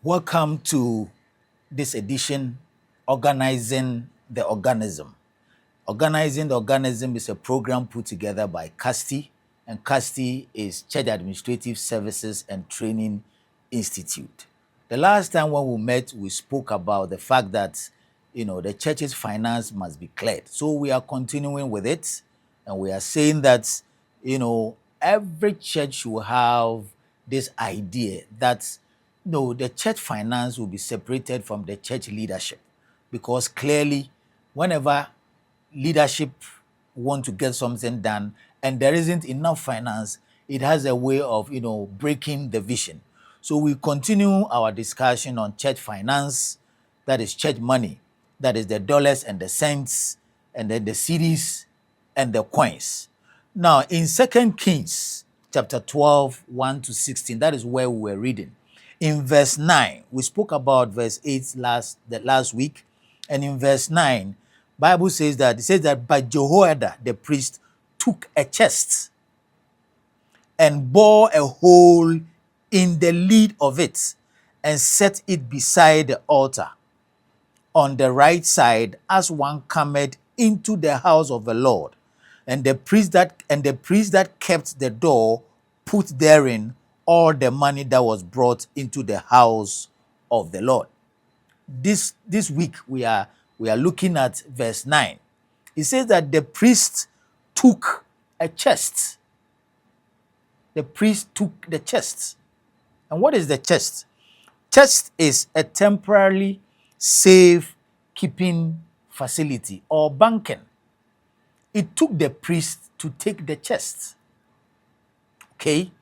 Welcome to this edition, Organizing the Organism. Organizing the Organism is a program put together by CASTI, and CASTI is Church Administrative Services and Training Institute. The last time when we met, we spoke about the fact that, the church's finance must be cleared. So we are continuing with it, and we are saying that, every church will have this idea that, the church finance will be separated from the church leadership, because clearly, whenever leadership want to get something done and there isn't enough finance, it has a way of, breaking the vision. So we continue our discussion on church finance, that is church money, that is the dollars and the cents, and then the cedis and the coins. Now, in 2 Kings chapter 12, 1 to 16, that is where we were reading. In verse 9, we spoke about verse 8 last week, and in verse 9, Bible says that, but Jehoiada the priest took a chest and bore a hole in the lid of it and set it beside the altar on the right side as one cometh into the house of the Lord. And the priest that kept the door put therein all the money that was brought into the house of the Lord. This week we are looking at verse 9. It says that the priest took a chest. The priest took the chest. And what is the chest? Chest is a temporarily safe keeping facility or banking. It took the priest to take the chest. Okay?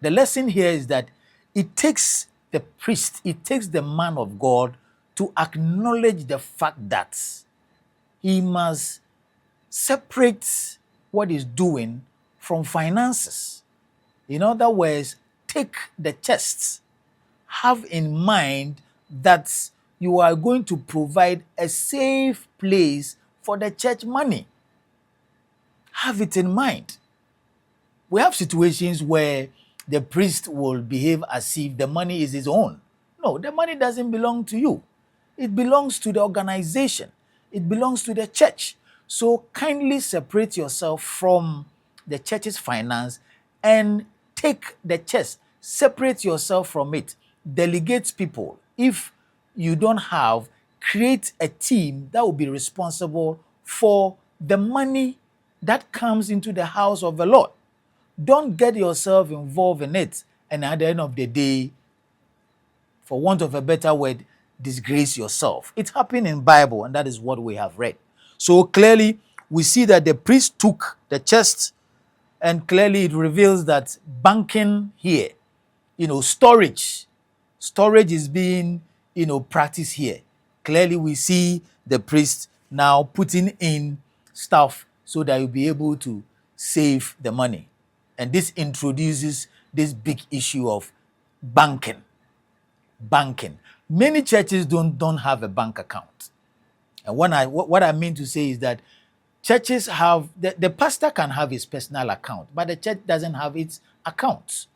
The lesson here is that it takes the priest, it takes the man of God to acknowledge the fact that he must separate what he's doing from finances. In other words, take the chest. Have in mind that you are going to provide a safe place for the church money. Have it in mind. We have situations where the priest will behave as if the money is his own. No, the money doesn't belong to you. It belongs to the organization. It belongs to the church. So kindly separate yourself from the church's finance and take the chest. Separate yourself from it. Delegate people. If you don't have, create a team that will be responsible for the money that comes into the house of the Lord. Don't get yourself involved in it, and at the end of the day, for want of a better word, disgrace yourself. It happened in Bible, and that is what we have read. So clearly, we see that the priest took the chest, and clearly it reveals that banking here, storage is being, practiced here. Clearly, we see the priest now putting in stuff so that you'll be able to save the money. And this introduces this big issue of banking. Many churches don't have a bank account. And what I mean to say is that churches have, the pastor can have his personal account, but the church doesn't have its account.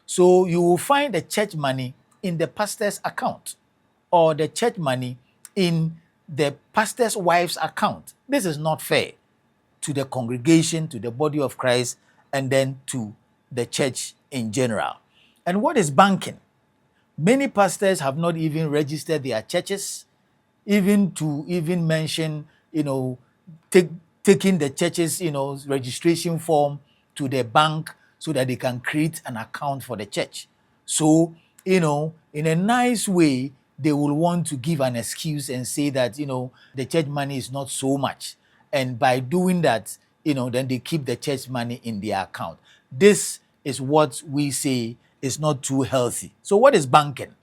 So you will find the church money in the pastor's account, or the church money in the pastor's wife's account. This is not fair to the congregation, to the body of Christ, and then to the church in general. And what is banking? Many pastors have not even registered their churches, even mention, taking the church's, registration form to the bank so that they can create an account for the church. So, in a nice way, they will want to give an excuse and say that, the church money is not so much. And by doing that, then they keep the church money in their account. This is what we say is not too healthy. So what is banking?